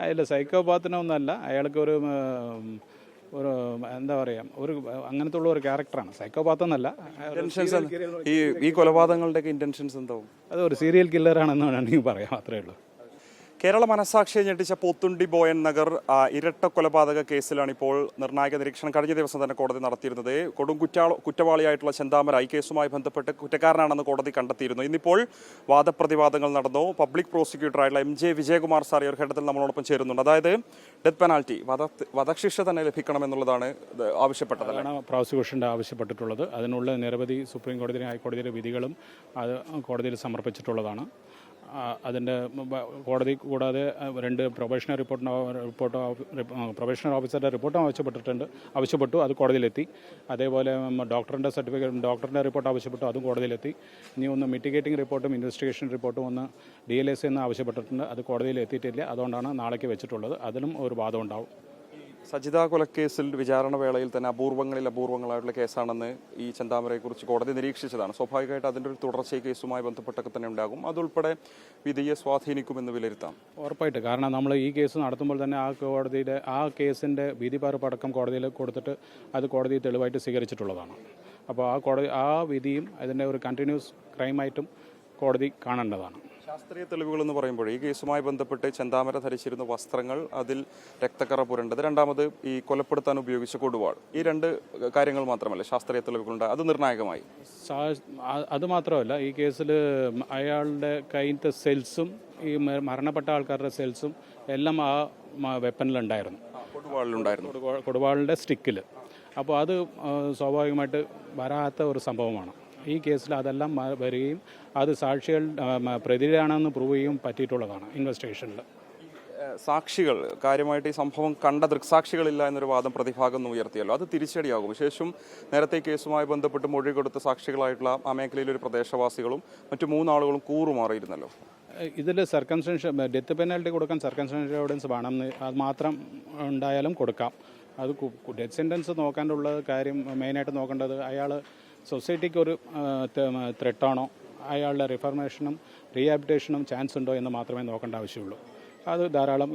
അതിൽ സൈക്കോപാത്തിനൊന്നല്ല, അയാൾക്കൊരു ഒരു എന്താ പറയുക, ഒരു അങ്ങനത്തെ ഉള്ള ഒരു ക്യാരക്ടറാണ്. സൈക്കോപാത്തെന്നല്ല, ഈ കൊലപാതകങ്ങളുടെയൊക്കെ ഇന്റൻഷൻസ് എന്താവും? അത് ഒരു സീരിയൽ കില്ലറാണെന്ന് വേണമെങ്കിൽ പറയാം, അത്രേ ഉള്ളൂ. കേരള മനസാക്ഷിയെ ഞെട്ടിച്ച പോത്തുണ്ടി ബോയൻ നഗർ ഇരട്ട കൊലപാതക കേസിലാണ് ഇപ്പോൾ നിർണായക നിരീക്ഷണം കഴിഞ്ഞ ദിവസം തന്നെ കോടതി നടത്തിയിരുന്നത്. കൊടും കുറ്റവാളിയായിട്ടുള്ള ചെന്താമര ഈ കേസുമായി ബന്ധപ്പെട്ട് കുറ്റക്കാരനാണെന്ന് കോടതി കണ്ടെത്തിയിരുന്നു. ഇന്നിപ്പോൾ വാദപ്രതിവാദങ്ങൾ നടന്നു. പബ്ലിക് പ്രോസിക്യൂട്ടറായിട്ടുള്ള MJ വിജയകുമാർ സാർ ഈ ഒരു ഘട്ടത്തിൽ നമ്മളോടൊപ്പം ചേരുന്നുണ്ട്. അതായത് ഡെത്ത് പെനാൽറ്റി, വധശിക്ഷ തന്നെ ലഭിക്കണമെന്നുള്ളതാണ് ആവശ്യപ്പെട്ടത്. അതാണ് പ്രോസിക്യൂഷൻ്റെ ആവശ്യപ്പെട്ടിട്ടുള്ളത്. അതിനുള്ള നിരവധി സുപ്രീം കോടതിയിലെ ഹൈക്കോടതിയിലെ വിധികളും അത് കോടതിയിൽ സമർപ്പിച്ചിട്ടുള്ളതാണ്. അതിൻ്റെ കോടതി കൂടാതെ 2 പ്രൊബേഷണറി പ്രൊബേഷണർ ഓഫീസറുടെ റിപ്പോർട്ടും ആവശ്യപ്പെട്ടു, അത് കോടതിയിലെത്തി. അതേപോലെ ഡോക്ടറിൻ്റെ സർട്ടിഫിക്കറ്റ്, ഡോക്ടറിൻ്റെ റിപ്പോർട്ട് ആവശ്യപ്പെട്ടു, അതും കോടതിയിലെത്തി. ഇനി ഒന്ന് മിറ്റിഗേറ്റിംഗ് റിപ്പോർട്ടും ഇൻവെസ്റ്റിഗേഷൻ റിപ്പോർട്ടും ഒന്ന് DLS എന്ന് ആവശ്യപ്പെട്ടിട്ടുണ്ട്, അത് കോടതിയിൽ എത്തിയിട്ടില്ല. അതുകൊണ്ടാണ് നാളേക്ക് വെച്ചിട്ടുള്ളത്. അതിലും ഒരു വാദം ഉണ്ടാവും. സജിത കൊലക്കേസിൽ വിചാരണ വേളയിൽ തന്നെ അപൂർവങ്ങളായിട്ടുള്ള കേസാണെന്ന് ഈ ചെന്താമരയെക്കുറിച്ച് കോടതി നിരീക്ഷിച്ചതാണ്. സ്വാഭാവികമായിട്ട് അതിൻ്റെ ഒരു തുടർച്ച കേസുമായി ബന്ധപ്പെട്ടൊക്കെ തന്നെ ഉണ്ടാകും. അതുൾപ്പെടെ വിധിയെ സ്വാധീനിക്കുമെന്ന് വിലയിരുത്താം. ഉറപ്പായിട്ട്. കാരണം നമ്മൾ ഈ കേസ് നടത്തുമ്പോൾ തന്നെ ആ കേസിൻ്റെ വിധിപകർപ്പടക്കം കോടതിയിൽ കൊടുത്തിട്ട് അത് കോടതി തെളിവായിട്ട് സ്വീകരിച്ചിട്ടുള്ളതാണ്. അപ്പോൾ ആ വിധിയും അതിൻ്റെ ഒരു കണ്ടിന്യൂസ് ക്രൈമായിട്ടും കോടതി കാണേണ്ടതാണ്. ശാസ്ത്രീയ തെളിവുകൾ എന്ന് പറയുമ്പോൾ ഈ കേസുമായി ബന്ധപ്പെട്ട് ചെന്താമര ധരിച്ചിരുന്ന വസ്ത്രങ്ങൾ, അതിൽ രക്തക്കറ പുരണ്ടത്, രണ്ടാമത് ഈ കൊലപ്പെടുത്താൻ ഉപയോഗിച്ച കൊടുവാൾ, ഈ 2 കാര്യങ്ങൾ മാത്രമല്ല ശാസ്ത്രീയ തെളിവുകളുണ്ട്. അത് നിർണായകമായി. അത് മാത്രമല്ല, ഈ കേസിൽ അയാളുടെ കയ്യിലത്തെ സെൽസും ഈ മരണപ്പെട്ട ആൾക്കാരുടെ സെൽസും എല്ലാം ആ വെപ്പനിലുണ്ടായിരുന്നു, കൊടുവാളിൻ്റെ സ്റ്റിക്കിൽ. അപ്പോൾ അത് സ്വാഭാവികമായിട്ട് വരാത്ത ഒരു സംഭവമാണ്. ഈ കേസിൽ അതെല്ലാം വരികയും അത് സാക്ഷികൾ പ്രതിയാണെന്ന് പ്രൂവ് ചെയ്യുകയും പറ്റിയിട്ടുള്ളതാണ് ഇൻവെസ്റ്റിഗേഷനിൽ. സാക്ഷികൾ കാര്യമായിട്ട് ഈ സംഭവം കണ്ട ദൃക്സാക്ഷികളില്ല എന്നൊരു വാദം പ്രതിഭാഗം ഉയർത്തിയല്ലോ, അത് തിരിച്ചടിയാകും. വിശേഷം നേരത്തെ കേസുമായി ബന്ധപ്പെട്ട് മൊഴി കൊടുത്ത സാക്ഷികളായിട്ടുള്ള ആ മേഖലയിലെ ഒരു പ്രദേശവാസികളും മറ്റു 3 ആളുകളും കൂറുമാറിയിരുന്നല്ലോ. ഇതിൽ ഡെത്ത് പെനാൽറ്റി കൊടുക്കാൻ സർക്കംസ്റ്റൻഷ്യൽ എവിഡൻസ് വേണം. അത് മാത്രം ഉണ്ടായാലും കൊടുക്കാം. അത് ഡെത്ത് സെൻറ്റൻസ് നോക്കാനുള്ള കാര്യം മെയിനായിട്ട് നോക്കേണ്ടത് അയാൾ സൊസൈറ്റിക്ക് ഒരു ത്രെട്ടാണോ, അയാളുടെ റിഫർമേഷനും റീഹാബിലിറ്റേഷനും ചാൻസ് ഉണ്ടോ എന്ന് മാത്രമേ നോക്കേണ്ട ആവശ്യമുള്ളൂ. അത് ധാരാളം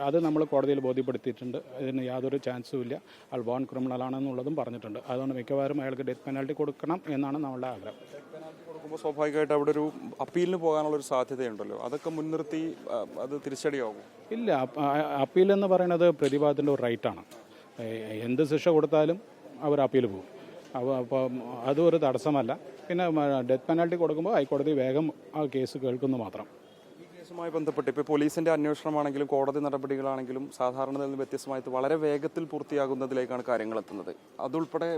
അത് നമ്മൾ കോടതിയിൽ ബോധ്യപ്പെടുത്തിയിട്ടുണ്ട്. ഇതിന് യാതൊരു ചാൻസും ഇല്ല, ആൾ ബോൺ ക്രിമിനലാണെന്നുള്ളതും പറഞ്ഞിട്ടുണ്ട്. അതുകൊണ്ട് മിക്കവാറും അയാൾക്ക് ഡെത്ത് പെനാൽറ്റി കൊടുക്കണം എന്നാണ് നമ്മളുടെ ആഗ്രഹം. ഡെത്ത് പെനാൽറ്റി കൊടുക്കുമ്പോൾ സ്വാഭാവികമായിട്ട് അവിടെ ഒരു അപ്പീലിന് പോകാനുള്ളൊരു സാധ്യതയുണ്ടല്ലോ, അതൊക്കെ മുൻനിർത്തി അത് തിരിച്ചടിയാകും? ഇല്ല, അപ്പീൽ എന്ന് പറയുന്നത് പ്രതിഭാഗത്തിൻ്റെ ഒരു റൈറ്റാണ്. എന്ത് ശിക്ഷ കൊടുത്താലും അവർ അപ്പീൽ പോകും. അപ്പോൾ അതൊരു തടസ്സമല്ല. പിന്നെ ഡെത്ത് പെനാൽറ്റി കൊടുക്കുമ്പോൾ ഹൈക്കോടതി വേഗം ആ കേസ് കേൾക്കുന്നു മാത്രം. ഈ കേസുമായി ബന്ധപ്പെട്ട് ഇപ്പോൾ പോലീസിൻ്റെ അന്വേഷണമാണെങ്കിലും കോടതി നടപടികളാണെങ്കിലും സാധാരണയിൽ നിന്ന് വ്യത്യസ്തമായിട്ട് വളരെ വേഗത്തിൽ പൂർത്തിയാകുന്നതിലേക്കാണ് കാര്യങ്ങൾ എത്തുന്നത്. അതുൾപ്പെടെ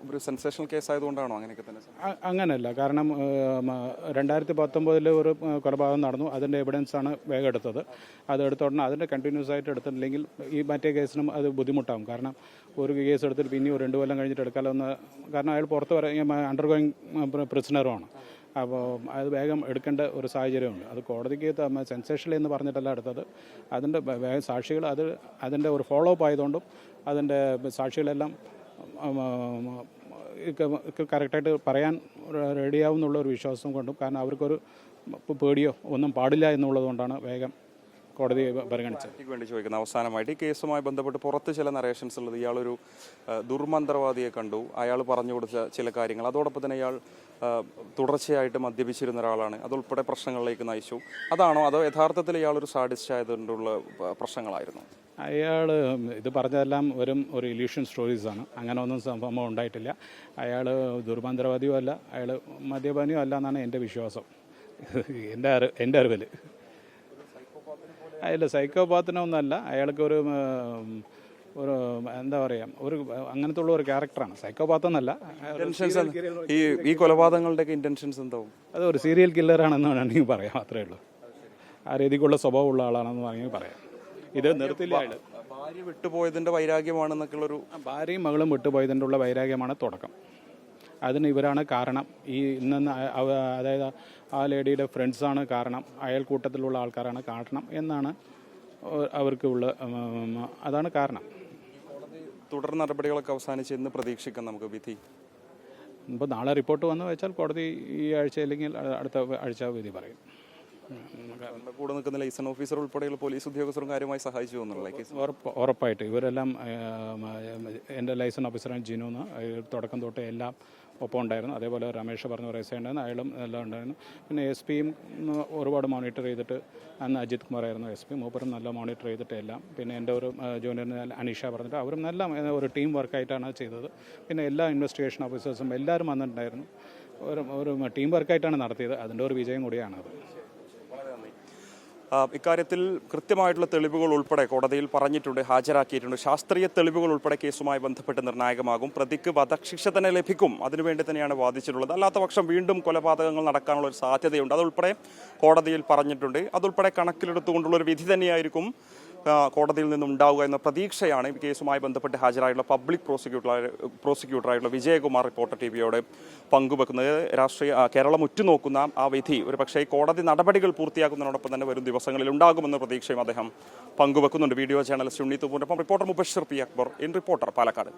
ഒരു സെൻസേഷണൽ കേസായതുകൊണ്ടാണോ അങ്ങനെയൊക്കെ തന്നെ? അങ്ങനെയല്ല. കാരണം 2019 ഒരു കൊലപാതകം നടന്നു, അതിൻ്റെ എവിഡൻസാണ് വേഗം എടുത്തത്. അത് എടുത്തോടനെ അതിൻ്റെ കണ്ടിന്യൂസ് ആയിട്ട് എടുത്തിട്ടില്ലെങ്കിൽ ഈ മറ്റേ കേസിനും അത് ബുദ്ധിമുട്ടാകും. കാരണം ഒരു കേസ് എടുത്തിട്ട് പിന്നെ 2 കൊല്ലം കഴിഞ്ഞിട്ട് എടുക്കാമെന്ന്, കാരണം അയാൾ പുറത്ത് അണ്ടർഗോയിങ് പ്രിസണറുമാണ്. അപ്പോൾ അത് വേഗം എടുക്കേണ്ട ഒരു സാഹചര്യമുണ്ട്. അത് കോടതിക്ക് സെൻസേഷണൽ എന്ന് പറഞ്ഞിട്ടല്ല എടുത്തത്. അതിൻ്റെ സാക്ഷികൾ അതിൻ്റെ ഒരു ഫോളോ അപ്പ് ആയതുകൊണ്ടും അതിൻ്റെ സാക്ഷികളെല്ലാം കറക്റ്റായിട്ട് പറയാൻ റെഡിയാവും എന്നുള്ള ഒരു വിശ്വാസം കൊണ്ടും, കാരണം അവർക്കൊരു പേടിയോ ഒന്നും പാടില്ല എന്നുള്ളത് കൊണ്ടാണ് വേഗം കോടതി പരിഗണിച്ചത്. വേണ്ടി ചോദിക്കുന്നത് അവസാനമായിട്ട് ഈ കേസുമായി ബന്ധപ്പെട്ട് പുറത്ത് ചില നറേഷൻസ് ഉള്ളത്, ഇയാളൊരു ദുർമന്ത്രവാദിയെ കണ്ടു, അയാൾ പറഞ്ഞു കൊടുത്ത ചില കാര്യങ്ങൾ, അതോടൊപ്പം തന്നെ ഇയാൾ തുടർച്ചയായിട്ട് മദ്യപിച്ചിരുന്ന ഒരാളാണ്, അതുൾപ്പെടെ പ്രശ്നങ്ങളിലേക്ക് നയിച്ചു. അതാണോ, അതോ യഥാർത്ഥത്തിൽ ഇയാളൊരു സാഡിസ്റ്റ് ആയതുകൊണ്ടുള്ള പ്രശ്നങ്ങളായിരുന്നു? അയാൾ ഇത് പറഞ്ഞതെല്ലാം ഒരു ഇല്യൂഷൻ സ്റ്റോറീസാണ്. അങ്ങനെ ഒന്നും സംഭവം ഉണ്ടായിട്ടില്ല. അയാൾ ദുർമന്ത്രവാദിയോ അല്ല, അയാൾ മദ്യപാനിയോ അല്ല എന്നാണ് എൻ്റെ വിശ്വാസം, എൻ്റെ അറിവിൽ. അതിൽ സൈക്കോപാത്തിനൊന്നല്ല, അയാൾക്കൊരു എന്താ പറയുക, ഒരു അങ്ങനത്തെ ഉള്ള ഒരു ക്യാരക്ടറാണ്. സൈക്കോപാത്തെന്നല്ല. ഈ കൊലപാതകങ്ങളുടെയൊക്കെ ഇന്റൻഷൻസ് എന്താവും? അത് ഒരു സീരിയൽ കില്ലറാണെന്ന് വേണമെങ്കിൽ പറയാം, അത്രേ ഉള്ളൂ. ആ രീതിക്കുള്ള സ്വഭാവമുള്ള ആളാണെന്ന് വേണമെങ്കിൽ പറയാം. ഇത് നിർത്തില്ല. അയാൾ ഭാര്യ വിട്ടുപോയതിൻ്റെ വൈരാഗ്യമാണെന്നൊക്കെയുള്ളൊരു, ഭാര്യയും മകളും വിട്ടുപോയതിൻ്റെ ഉള്ള വൈരാഗ്യമാണ് തുടക്കം. അതിന് ഇവരാണ് കാരണം. അതായത് ആ ലേഡിയുടെ ഫ്രണ്ട്സാണ് കാരണം, അയൽക്കൂട്ടത്തിലുള്ള ആൾക്കാരാണ് കാരണം എന്നാണ് അവർക്കുള്ള, അതാണ് കാരണം. തുടർ നടപടികളൊക്കെ അവസാനിച്ച് ഇന്ന് പ്രതീക്ഷിക്കാം നമുക്ക് വിധി? ഇപ്പോൾ നാളെ റിപ്പോർട്ട് വന്നു വെച്ചാൽ കോടതി ഈ ആഴ്ച അല്ലെങ്കിൽ അടുത്ത ആഴ്ച വിധി പറയും. കൂടെ നിൽക്കുന്ന ലൈസൺ ഓഫീസർ ഉൾപ്പെടെയുള്ള പോലീസ് ഉദ്യോഗസ്ഥരും കാര്യമായി സഹായിച്ചു എന്നുള്ള കേസ് ഉറപ്പായിട്ട് ഇവരെല്ലാം എൻ്റെ ലൈസൻസ് ഓഫീസറാണ് ജിനു എന്ന് തുടക്കം തൊട്ട് എല്ലാം ഒപ്പം ഉണ്ടായിരുന്നു. അതേപോലെ രമേശ് പറഞ്ഞ റേസ് ഉണ്ടായിരുന്നു, അയാളും എല്ലാം ഉണ്ടായിരുന്നു. പിന്നെ എസ് പിയും ഒരുപാട് മോണിറ്റർ ചെയ്തിട്ട്, അന്ന് അജിത് കുമാർ ആയിരുന്നു എസ് പി, മൂപ്പറും നല്ല മോണിറ്റർ ചെയ്തിട്ട് എല്ലാം. പിന്നെ എൻ്റെ ഒരു ജൂനിയറിന് അനീഷ പറഞ്ഞിട്ട് അവരും നല്ല ഒരു ടീം വർക്കായിട്ടാണ് ചെയ്തത്. പിന്നെ എല്ലാ ഇൻവെസ്റ്റിഗേഷൻ ഓഫീസേഴ്സും എല്ലാവരും വന്നിട്ടുണ്ടായിരുന്നു. ഒരു ടീം വർക്കായിട്ടാണ് നടത്തിയത്. അതിൻ്റെ ഒരു വിജയം കൂടിയാണത്. ഇക്കാര്യത്തിൽ കൃത്യമായിട്ടുള്ള തെളിവുകൾ ഉൾപ്പെടെ കോടതിയിൽ പറഞ്ഞിട്ടുണ്ട്, ഹാജരാക്കിയിട്ടുണ്ട്. ശാസ്ത്രീയ തെളിവുകൾ ഉൾപ്പെടെ കേസുമായി ബന്ധപ്പെട്ട് നിർണായകമാകും. പ്രതിക്ക് വധശിക്ഷ തന്നെ ലഭിക്കും, അതിനുവേണ്ടി തന്നെയാണ് വാദിച്ചിട്ടുള്ളത്. അല്ലാത്ത പക്ഷം വീണ്ടും കൊലപാതകങ്ങൾ നടക്കാനുള്ള ഒരു സാധ്യതയുണ്ട്, അതുൾപ്പെടെ കോടതിയിൽ പറഞ്ഞിട്ടുണ്ട്. അതുൾപ്പെടെ കണക്കിലെടുത്തുകൊണ്ടുള്ള ഒരു വിധി തന്നെയായിരിക്കും കോടതിയിൽ നിന്നുണ്ടാവുക എന്ന പ്രതീക്ഷയാണ് ഈ കേസുമായി ബന്ധപ്പെട്ട് ഹാജരായുള്ള പബ്ലിക് പ്രോസിക്യൂട്ടറായിട്ടുള്ള വിജയകുമാർ റിപ്പോർട്ടർ ടിവിയോട് പങ്കുവെക്കുന്നത്. കേരളം ഉറ്റുനോക്കുന്ന ആ വിധി ഒരു പക്ഷേ കോടതി നടപടികൾ പൂർത്തിയാക്കുന്നതിനോടൊപ്പം തന്നെ വരും ദിവസങ്ങളിൽ ഉണ്ടാകുമെന്ന പ്രതീക്ഷയും അദ്ദേഹം പങ്കുവെക്കുന്നുണ്ട്. വീഡിയോ ജേർണലിസ്റ്റ് ഉണ്ണി തൂപ്പൂരിനൊപ്പം reporter Mubashir P Akbar, in reporter, Palakkad.